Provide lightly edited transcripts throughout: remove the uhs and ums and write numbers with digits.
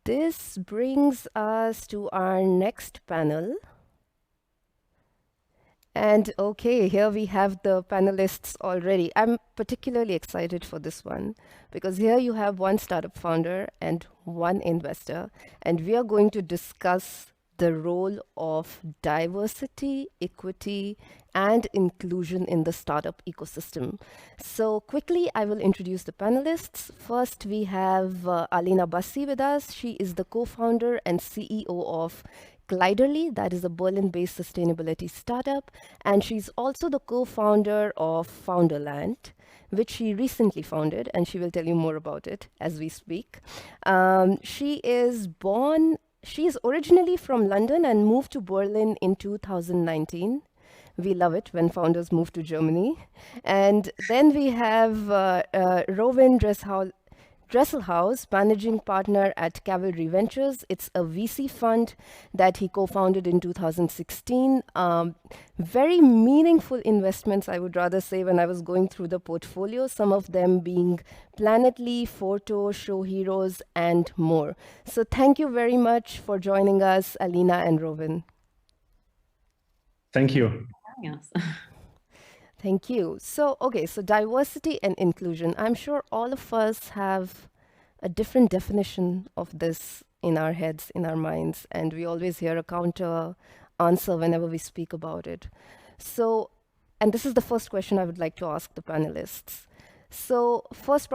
This brings us to our next panel. And okay, here we have the panelists already. I'm particularly excited for this one because here you have one startup founder and one investor, and we are going to discuss the role of diversity, equity, and inclusion in the startup ecosystem. So quickly, I will introduce the panelists. First, we have Alina Bassi with us. She is the co-founder and CEO of Gliderly, that is a Berlin-based sustainability startup, and she's also the co-founder of Founderland, which she recently founded, and she will tell you more about it as we speak. She is originally from London and moved to Berlin in 2019. We love it when founders move to Germany. And then we have Rowan Dresselhaus, managing partner at Cavalry Ventures. It's a VC fund that he co-founded in 2016. Very meaningful investments, I would rather say, when I was going through the portfolio, some of them being Planetly, Forto, Show Heroes, and more. So thank you very much for joining us, Alina and Rowan. Thank you. Yes. Thank you. So diversity and inclusion. I'm sure all of us have a different definition of this in our heads, in our minds, and we always hear a counter answer whenever we speak about it. So, and this is the first question I would like to ask the panelists. So first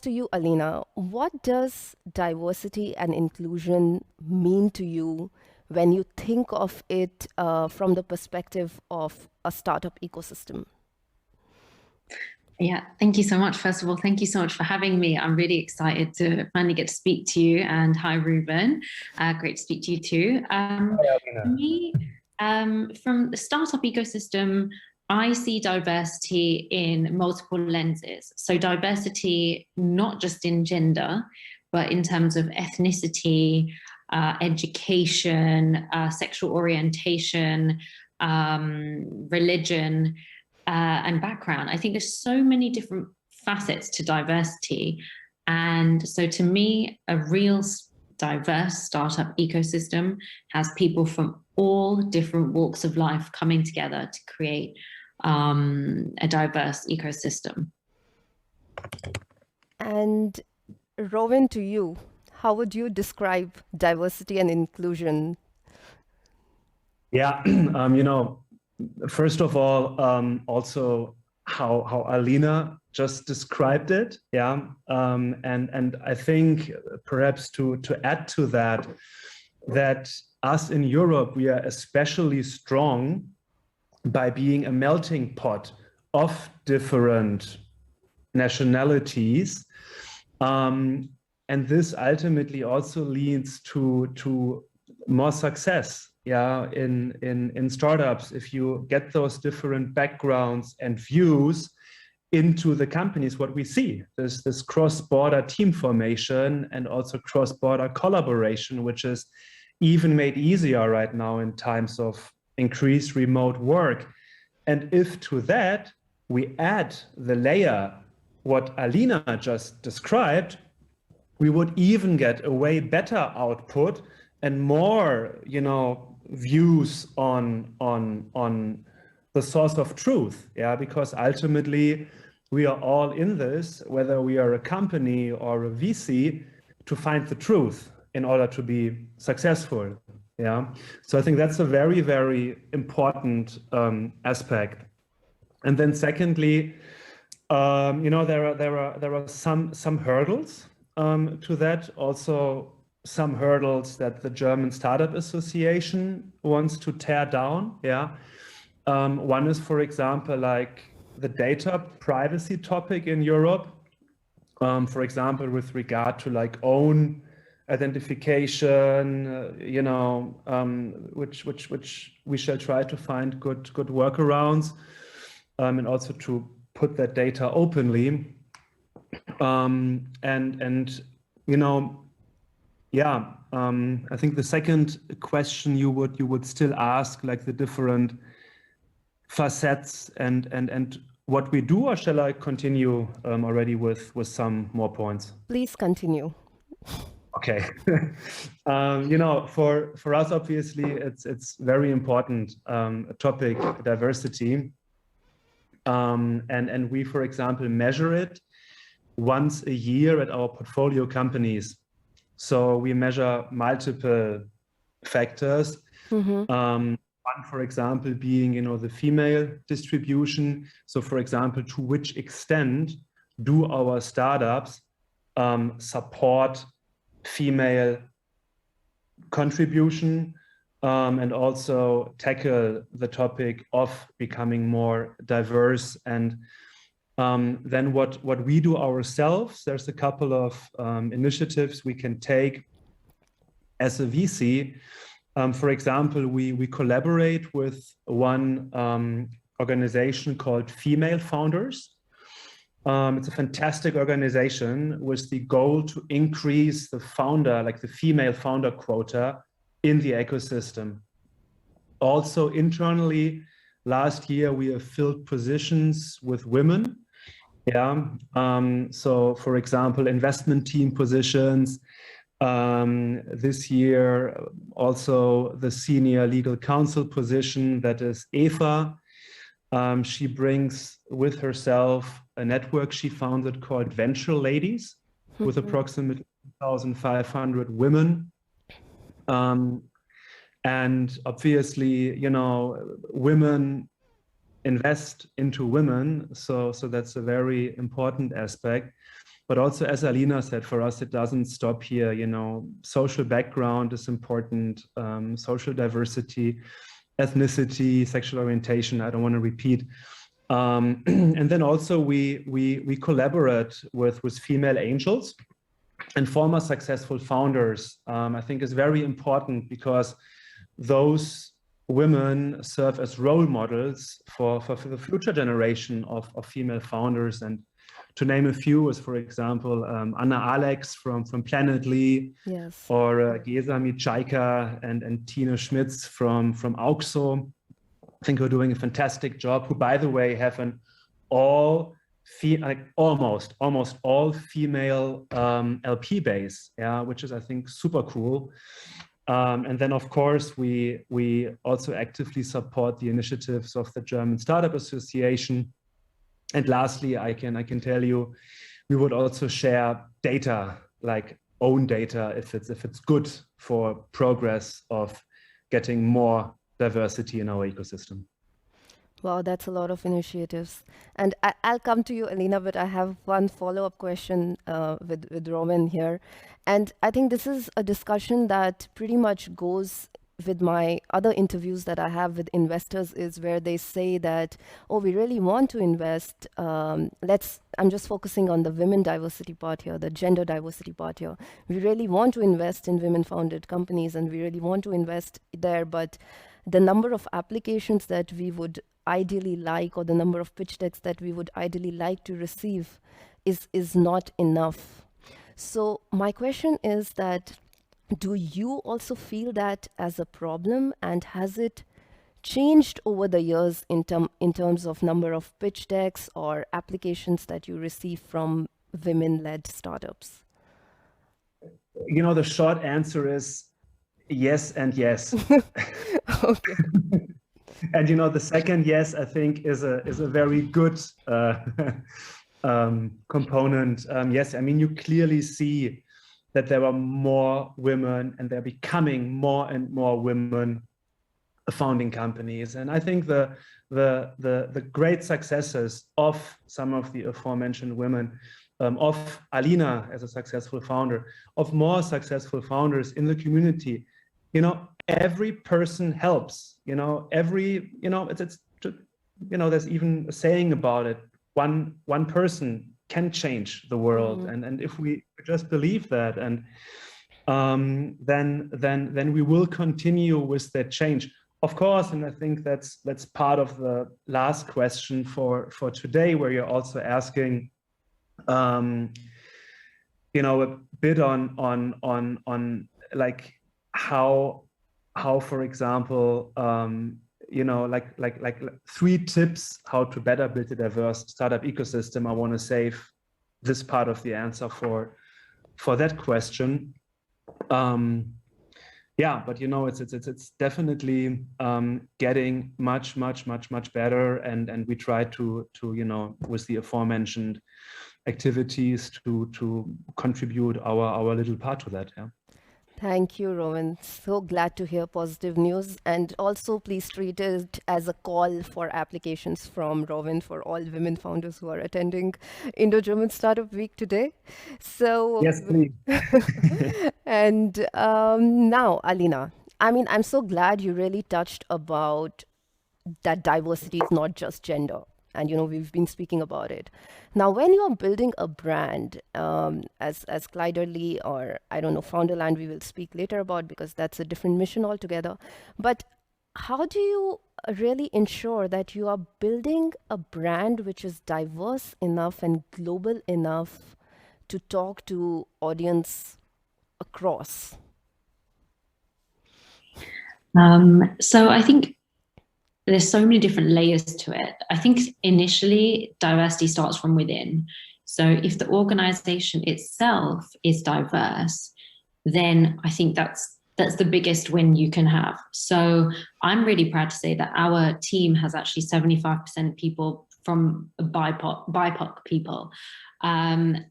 to you, Alina, what does diversity and inclusion mean to you when you think of it from the perspective of a startup ecosystem? Yeah, thank you so much. First of all, thank you so much for having me. I'm really excited to finally get to speak to you. And hi, Ruben. Great to speak to you too. For me, from the startup ecosystem, I see diversity in multiple lenses. So diversity, not just in gender, but in terms of ethnicity, education, sexual orientation, religion, and background. I think there's so many different facets to diversity. And so to me, a real diverse startup ecosystem has people from all different walks of life coming together to create a diverse ecosystem. And Rowan, to you, how would you describe diversity and inclusion? Yeah, first of all, also how Alina just described it, yeah, and I think perhaps to add to that, that us in Europe, we are especially strong by being a melting pot of different nationalities, and this ultimately also leads to more success. Yeah, in startups, if you get those different backgrounds and views into the companies, what we see is this cross-border team formation and also cross-border collaboration, which is even made easier right now in times of increased remote work. And if to that we add the layer what Alina just described, we would even get a way better output and more, views on the source of truth, yeah, because ultimately we are all in this, whether we are a company or a VC, to find the truth in order to be successful, yeah. So I think that's a very, very important aspect. And then secondly, there are some hurdles to that, also some hurdles that the German Startup Association wants to tear down. Yeah, one is, for example, like the data privacy topic in Europe. For example, with regard to like own identification, which we shall try to find good workarounds, and also to put that data openly. I think the second question you would still ask, like the different facets and what we do, or shall I continue already with some more points? Please continue. Okay. For us, obviously, it's very important topic, diversity. And we, for example, measure it once a year at our portfolio companies. So we measure multiple factors. One, for example, being, the female distribution. So, for example, to which extent do our startups support female contribution, and also tackle the topic of becoming more diverse. And then what we do ourselves, there's a couple of initiatives we can take as a VC. For example, we collaborate with one organization called Female Founders. It's a fantastic organization with the goal to increase the female founder quota in the ecosystem. Also internally, last year we have filled positions with women. Yeah. So for example, investment team positions. This year, also the senior legal counsel position, that is Eva. She brings with herself a network she founded called Venture Ladies, with approximately 2,500 women. And obviously, women invest into women. So that's a very important aspect. But also, as Alina said, for us, it doesn't stop here. Social background is important, social diversity, ethnicity, sexual orientation. I don't want to repeat. And then also we collaborate with female angels and former successful founders. I think is very important because those women serve as role models for the future generation of female founders. And to name a few is, for example, Anna Alex from Planetly, yes, or Gesa Michaika and Tina Schmitz from Auxo. I think we're doing a fantastic job, who, by the way, have an almost all female LP base, yeah, which is, I think, super cool. And then, of course, we also actively support the initiatives of the German Startup Association. And lastly, I can tell you, we would also share data, like own data, if it's good for progress of getting more diversity in our ecosystem. Wow, that's a lot of initiatives. And I'll come to you, Alina, but I have one follow-up question with Roman here. And I think this is a discussion that pretty much goes with my other interviews that I have with investors, is where they say that, oh, we really want to invest. I'm just focusing on the women diversity part here, the gender diversity part here. We really want to invest in women-founded companies, and we really want to invest there, but the number of applications that we would ideally like, or the number of pitch decks that we would ideally like to receive is not enough. So my question is that, do you also feel that as a problem, and has it changed over the years in terms of number of pitch decks or applications that you receive from women-led startups? The short answer is yes and yes. Okay. And the second yes, I think, is a very good component. Yes, I mean, you clearly see that there are more women, and they're becoming more and more women founding companies. And I think the great successes of some of the aforementioned women, of Alina as a successful founder, of more successful founders in the community, every person helps. There's even a saying about it. One person can change the world, and if we just believe that, and then we will continue with that change, of course. And I think that's part of the last question for today, where you're also asking, a bit on like how, for example, like 3 tips how to better build a diverse startup ecosystem. I want to save this part of the answer for that question. Yeah, but you know, it's definitely getting much better, and we try to you know, with the aforementioned activities to contribute our little part to that. Yeah. Thank you, Rowan. So glad to hear positive news. And also, please treat it as a call for applications from Rowan for all women founders who are attending Indo-German Startup Week today. So, Yes, please. and now, Alina, I mean, I'm so glad you really touched about that diversity is not just gender. And you know, we've been speaking about it. Now, when you are building a brand, as Clyderly, or I don't know, Founderland, we will speak later about, because that's a different mission altogether. But how do you really ensure that you are building a brand which is diverse enough and global enough to talk to audience across? So I think there's so many different layers to it. I think initially diversity starts from within. So if the organization itself is diverse, then I think that's the biggest win you can have. So I'm really proud to say that our team has actually 75% people from BIPOC people. That's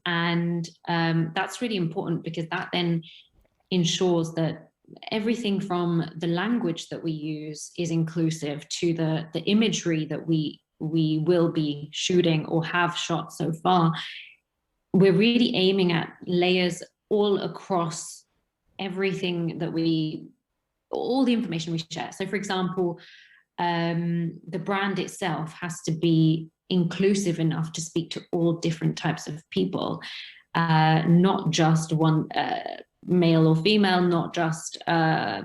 really important, because that then ensures that everything from the language that we use is inclusive to the imagery that we will be shooting or have shot so far. We're really aiming at layers all across everything that all the information we share. So for example, the brand itself has to be inclusive enough to speak to all different types of people, not just one male or female, not just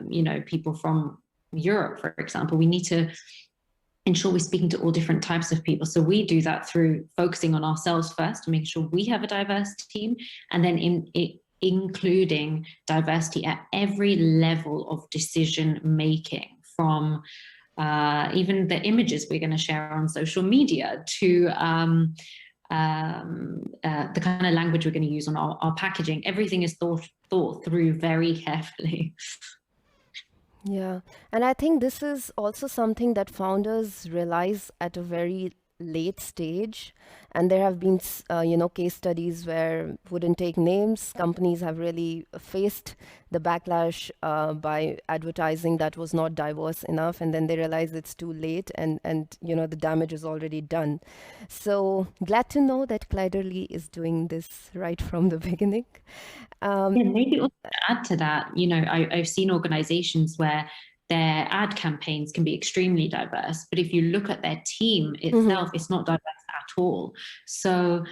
you know, people from Europe, for example. We need to ensure we're speaking to all different types of people. So we do that through focusing on ourselves first to make sure we have a diverse team, and then including diversity at every level of decision making, from even the images we're going to share on social media to the kind of language we're going to use on our packaging. Everything is thought through very carefully. Yeah. And I think this is also something that founders realize at a very late stage. And there have been, you know, case studies where, wouldn't take names, companies have really faced the backlash by advertising that was not diverse enough. And then they realize it's too late, and you know, the damage is already done. So glad to know that Clyderly is doing this right from the beginning. Yeah, maybe also to add to that, you know, I've seen organizations where their ad campaigns can be extremely diverse, but if you look at their team itself, it's not diverse at all. So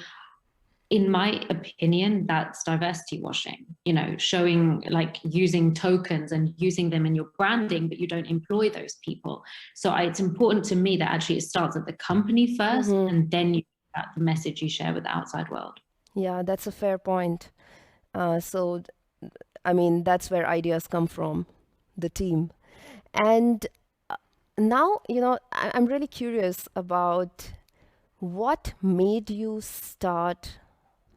in my opinion, that's diversity washing, you know, showing, like, using tokens and using them in your branding, but you don't employ those people. So it's important to me that actually it starts at the company first, and then you get the message you share with the outside world. Yeah, that's a fair point. So, I mean, that's where ideas come from, the team. And now, you know, I'm really curious about what made you start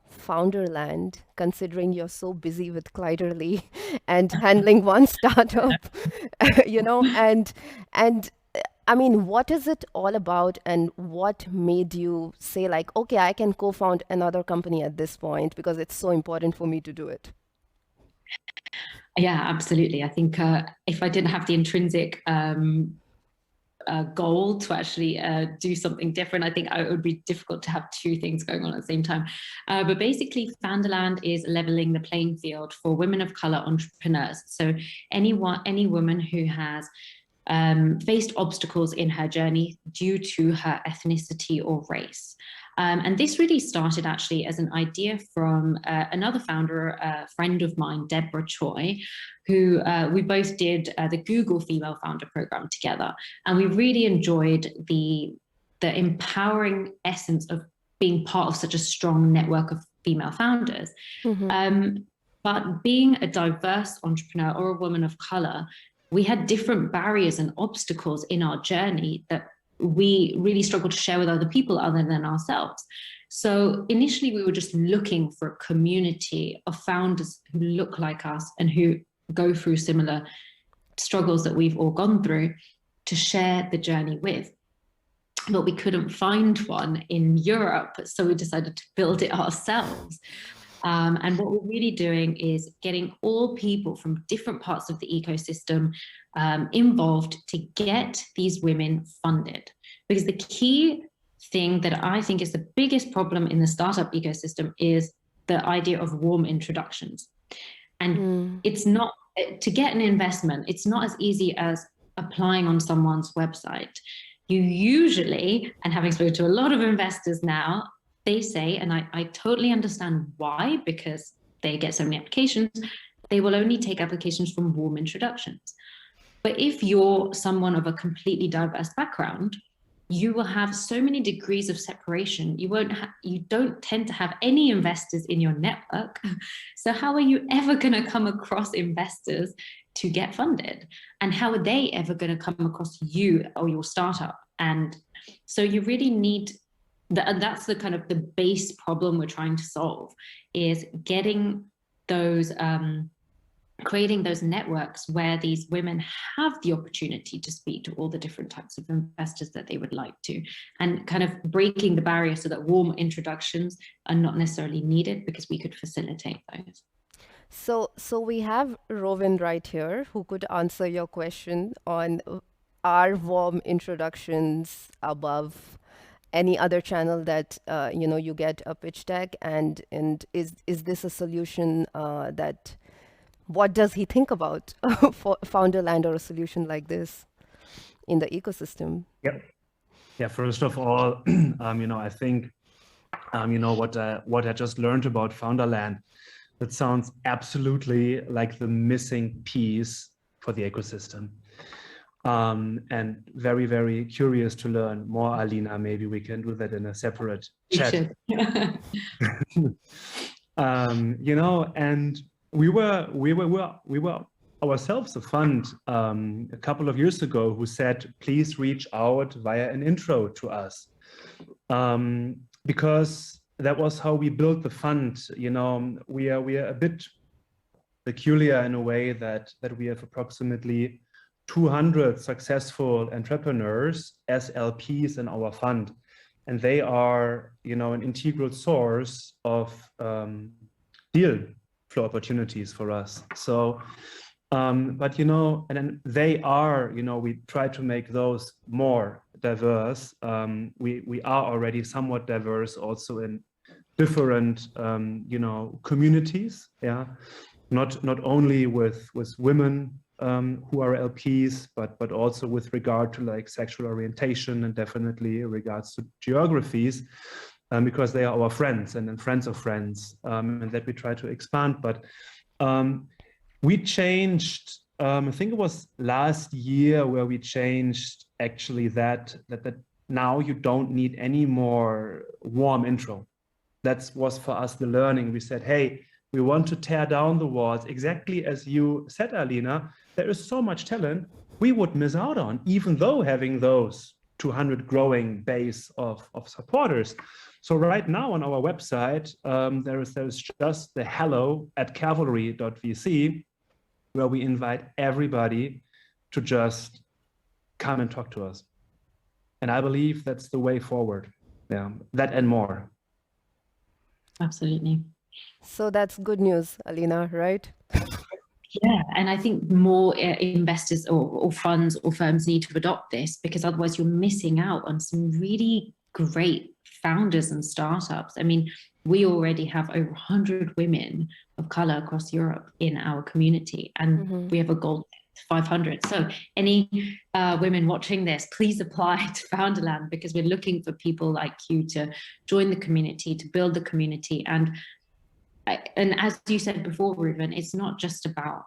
Founderland, considering you're so busy with Clyderly and handling one startup, you know, and I mean, what is it all about, and what made you say, like, okay, I can co-found another company at this point because it's so important for me to do it? Yeah, absolutely. I think if I didn't have the intrinsic goal to actually do something different, I think it would be difficult to have two things going on at the same time. But basically, Founderland is leveling the playing field for women of color entrepreneurs. So any woman who has faced obstacles in her journey due to her ethnicity or race. And this really started actually as an idea from another founder, a friend of mine, Deborah Choi, who we both did the Google Female Founder Program together. And we really enjoyed the empowering essence of being part of such a strong network of female founders. But being a diverse entrepreneur or a woman of color, we had different barriers and obstacles in our journey that we really struggled to share with other people other than ourselves. So initially we were just looking for a community of founders who look like us and who go through similar struggles that we've all gone through to share the journey with. But we couldn't find one in Europe, so we decided to build it ourselves. And what we're really doing is getting all people from different parts of the ecosystem involved to get these women funded. Because the key thing that I think is the biggest problem in the startup ecosystem is the idea of warm introductions. And it's not, to get an investment, it's not as easy as applying on someone's website. You usually, and having spoken to a lot of investors now, they say, and I totally understand why, because they get so many applications, they will only take applications from warm introductions. But if you're someone of a completely diverse background, you will have so many degrees of separation. You don't tend to have any investors in your network. So how are you ever going to come across investors to get funded? And how are they ever going to come across you or your startup? And so you really need, that's the kind of the base problem we're trying to solve, is getting those, creating those networks where these women have the opportunity to speak to all the different types of investors that they would like to, and kind of breaking the barrier so that warm introductions are not necessarily needed, because we could facilitate those. So we have Rovin right here who could answer your question on are warm introductions above any other channel that you get a pitch deck, and is this a solution that, what does he think about for Founderland or a solution like this in the ecosystem? Yeah. First of all, I think what I just learned about Founderland, that sounds absolutely like the missing piece for the ecosystem. And very, very curious to learn more, Alina. Maybe we can do that in a separate chat. And we were ourselves a fund a couple of years ago who said, please reach out via an intro to us, because that was how we built the fund. We are a bit peculiar in a way that we have approximately 200 successful entrepreneurs as LPs in our fund, and they are an integral source of deal flow opportunities for us. So but and then they are, we try to make those more diverse. We are already somewhat diverse also in different communities, not only with women who are LPs, but also with regard to like sexual orientation, and definitely in regards to geographies, because they are our friends and friends of friends, and that we try to expand. But we changed, I think it was last year where we changed actually that now you don't need any more warm intro. That was for us the learning. We said, hey, we want to tear down the walls, exactly as you said, Alina. There is so much talent we would miss out on, even though having those 200 growing base of supporters. So right now on our website, there is just the hello@cavalry.vc, where we invite everybody to just come and talk to us. And I believe that's the way forward. Yeah, that and more. Absolutely. So that's good news, Alina, right? Yeah, and I think more investors or funds or firms need to adopt this, because otherwise you're missing out on some really great founders and startups. I mean, we already have over 100 women of color across Europe in our community, and we have a goal to 500. So any women watching this, please apply to Founderland, because we're looking for people like you to join the community, to build the community. And as you said before, Ruben, it's not just about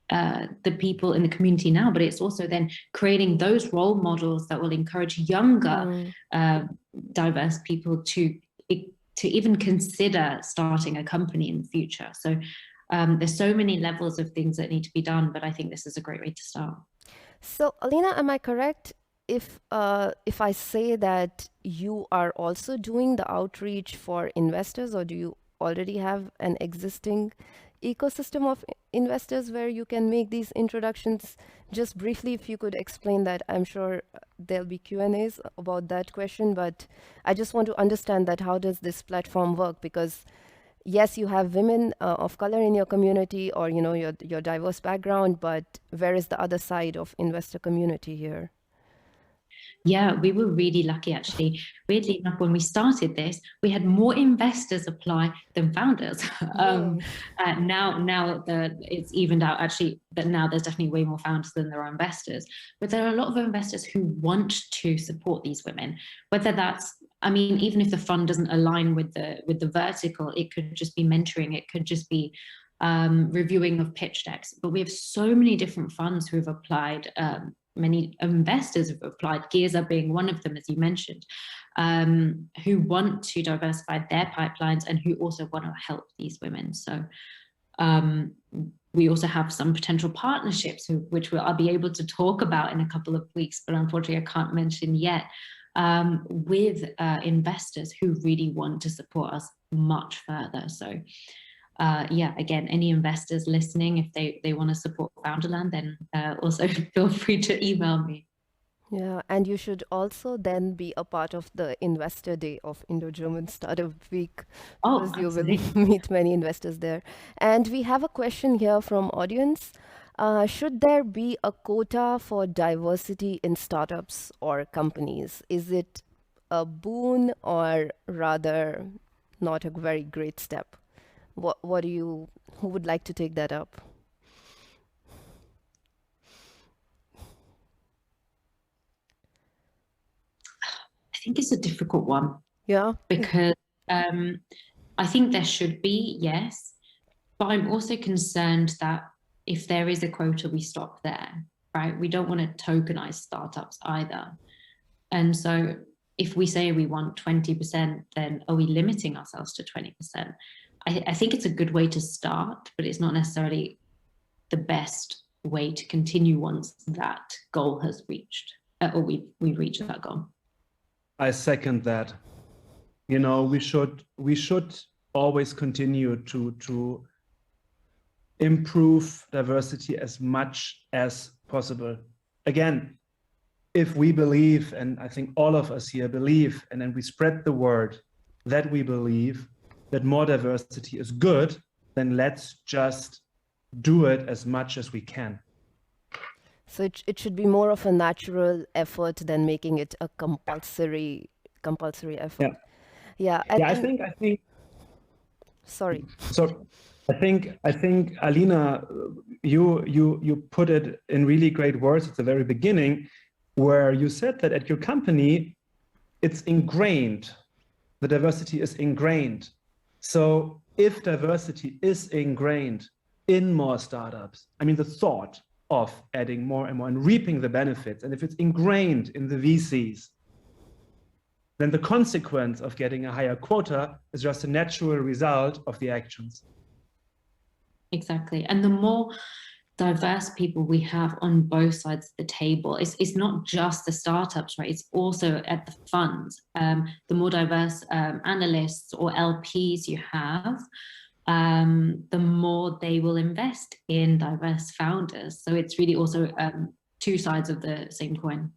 the people in the community now, but it's also then creating those role models that will encourage younger diverse people to even consider starting a company in the future. So there's so many levels of things that need to be done, but I think this is a great way to start. So Alina, am I correct? if I say that you are also doing the outreach for investors, or do you already have an existing ecosystem of investors where you can make these introductions? Just briefly, if you could explain that. I'm sure there'll be Q&As about that question, but I just want to understand that how does this platform work? Because yes, you have women of color in your community, or your diverse background, but where is the other side of investor community here? Yeah, we were really lucky, actually. Weirdly enough, when we started this, we had more investors apply than founders. Now it's evened out, actually, that now there's definitely way more founders than there are investors. But there are a lot of investors who want to support these women, whether that's, I mean, even if the fund doesn't align with the vertical, it could just be mentoring, it could just be reviewing of pitch decks. But we have so many different funds who have applied, many investors have applied, Gearza being one of them, as you mentioned, who want to diversify their pipelines and who also want to help these women. So we also have some potential partnerships, which I'll be able to talk about in a couple of weeks, but unfortunately I can't mention yet, with investors who really want to support us much further. So yeah, again, any investors listening, if they want to support Founderland, then also feel free to email me. Yeah, and you should also then be a part of the Investor Day of Indo-German Startup Week, because you will meet many investors there. And we have a question here from audience. Should there be a quota for diversity in startups or companies? Is it a boon or rather not a very great step? Who would like to take that up? I think it's a difficult one. Yeah. Because I think there should be, yes, but I'm also concerned that if there is a quota, we stop there, right? We don't want to tokenize startups either. And so if we say we want 20%, then are we limiting ourselves to 20%? I think it's a good way to start, but it's not necessarily the best way to continue once that goal has reached, or we've reached that goal. I second that. You know, we should always continue to improve diversity as much as possible. Again, if we believe, and I think all of us here believe, and then we spread the word that we believe that more diversity is good, then let's just do it as much as we can. So it should be more of a natural effort than making it a compulsory effort. Yeah. Yeah. I think. Sorry. So I think Alina, you put it in really great words at the very beginning, where you said that at your company, it's ingrained. The diversity is ingrained. So if diversity is ingrained in more startups, I mean, the thought of adding more and more and reaping the benefits, and if it's ingrained in the VCs, then the consequence of getting a higher quota is just a natural result of the actions. Exactly. And the more diverse people we have on both sides of the table, it's not just the startups, right? It's also at the funds. The more diverse analysts or LPs you have, the more they will invest in diverse founders. So it's really also two sides of the same coin.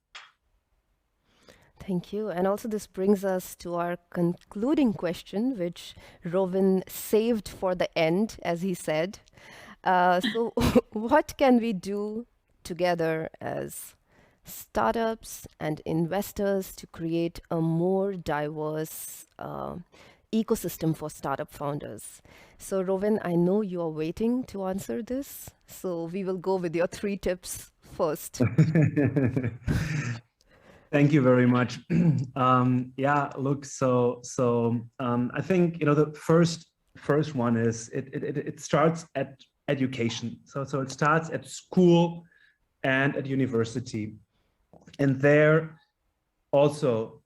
Thank you. And also this brings us to our concluding question, which Rovin saved for the end, as he said. So what can we do together as startups and investors to create a more diverse ecosystem for startup founders? So Rovin, I know you are waiting to answer this. So we will go with your 3 tips first. Thank you very much. Yeah, look, so I think, you know, the first one is it starts at education. So it starts at school and at university. And there also,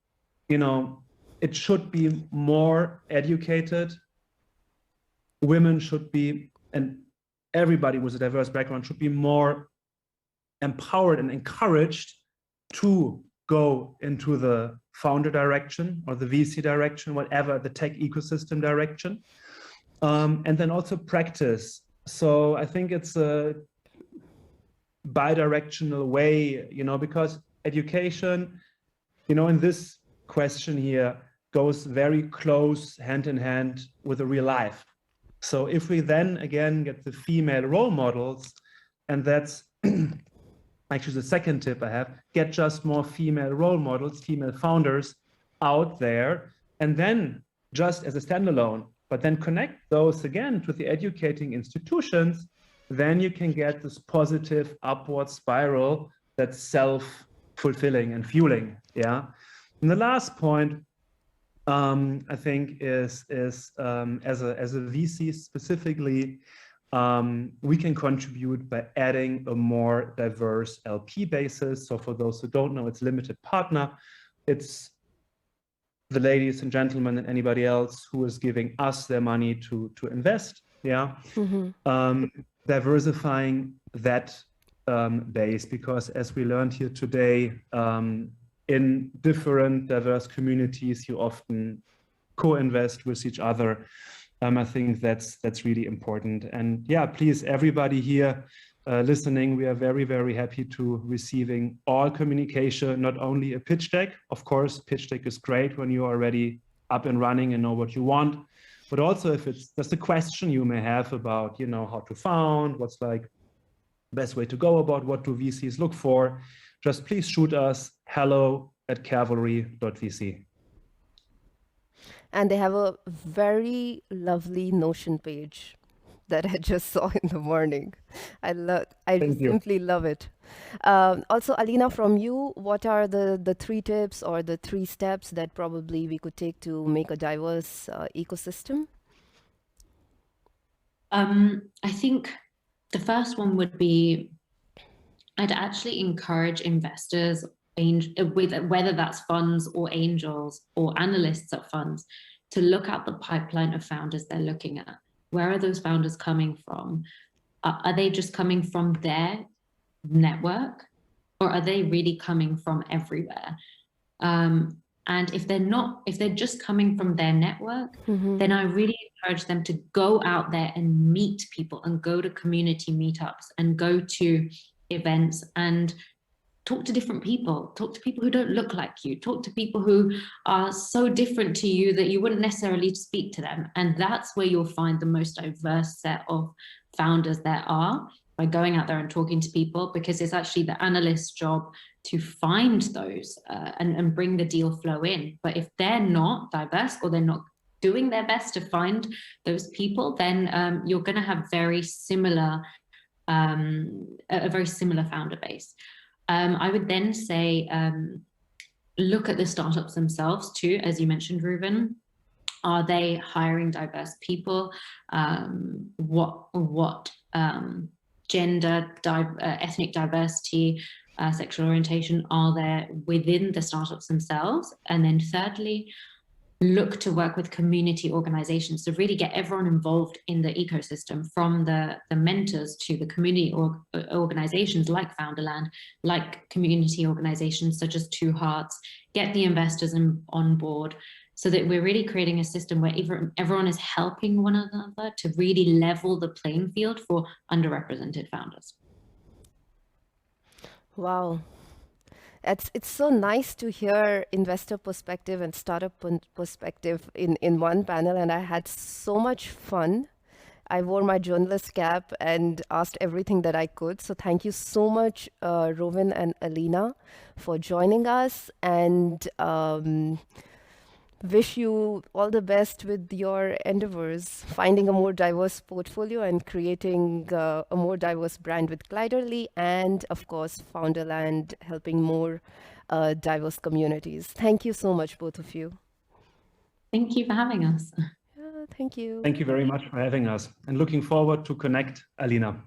you know, it should be more educated. Women should be, and everybody with a diverse background should be more empowered and encouraged to go into the founder direction or the VC direction, whatever, the tech ecosystem direction. And then also practice. So I think it's a bi-directional way, you know, because education, you know, in this question here goes very close hand in hand with the real life. So if we then again get the female role models, and that's actually the second tip I have, get just more female role models, female founders out there, and then just as a standalone, but then connect those again to the educating institutions, then you can get this positive upward spiral that's self-fulfilling and fueling, yeah? And the last point, I think is as a VC specifically, we can contribute by adding a more diverse LP basis. So for those who don't know, it's limited partner. It's the ladies and gentlemen and anybody else who is giving us their money to invest. Yeah, diversifying that base, because as we learned here today, in different diverse communities, you often co-invest with each other. I think that's really important. And yeah, please, everybody here listening, we are very, very happy to receiving all communication, not only a pitch deck. Of course, pitch deck is great when you're already up and running and know what you want, but also if it's just a question you may have about, you know, how to found, what's like the best way to go about, what do VCs look for, just please shoot us hello@cavalry.vc. And they have a very lovely Notion page that I just saw in the morning. I simply love it. Also, Alina, from you, what are the 3 tips or the 3 steps that probably we could take to make a diverse ecosystem? I think the first one would be, I'd actually encourage investors, with whether that's funds or angels or analysts at funds, to look at the pipeline of founders they're looking at. Where are those founders coming from? Are they just coming from their network, or are they really coming from everywhere? And if they're just coming from their network, then I really encourage them to go out there and meet people and go to community meetups and go to events and talk to different people, talk to people who don't look like you, talk to people who are so different to you that you wouldn't necessarily speak to them. And that's where you'll find the most diverse set of founders there are, by going out there and talking to people, because it's actually the analyst's job to find those and bring the deal flow in. But if they're not diverse, or they're not doing their best to find those people, then you're going to have a very similar founder base. I would then say, look at the startups themselves too, as you mentioned, Ruben. Are they hiring diverse people? What gender, ethnic diversity, sexual orientation are there within the startups themselves? And then thirdly, look to work with community organizations to really get everyone involved in the ecosystem, from the mentors to the community organizations like Founderland, like community organizations such as Two Hearts. Get the investors on board, so that we're really creating a system where everyone is helping one another to really level the playing field for underrepresented founders. Wow. It's so nice to hear investor perspective and startup perspective in one panel, and I had so much fun. I wore my journalist cap and asked everything that I could. So thank you so much, Rowan and Alina, for joining us, and wish you all the best with your endeavors, finding a more diverse portfolio and creating a more diverse brand with Gliderly, and of course, Founderland, helping more diverse communities. Thank you so much, both of you. Thank you for having us. Yeah, thank you. Thank you very much for having us, and looking forward to connect, Alina.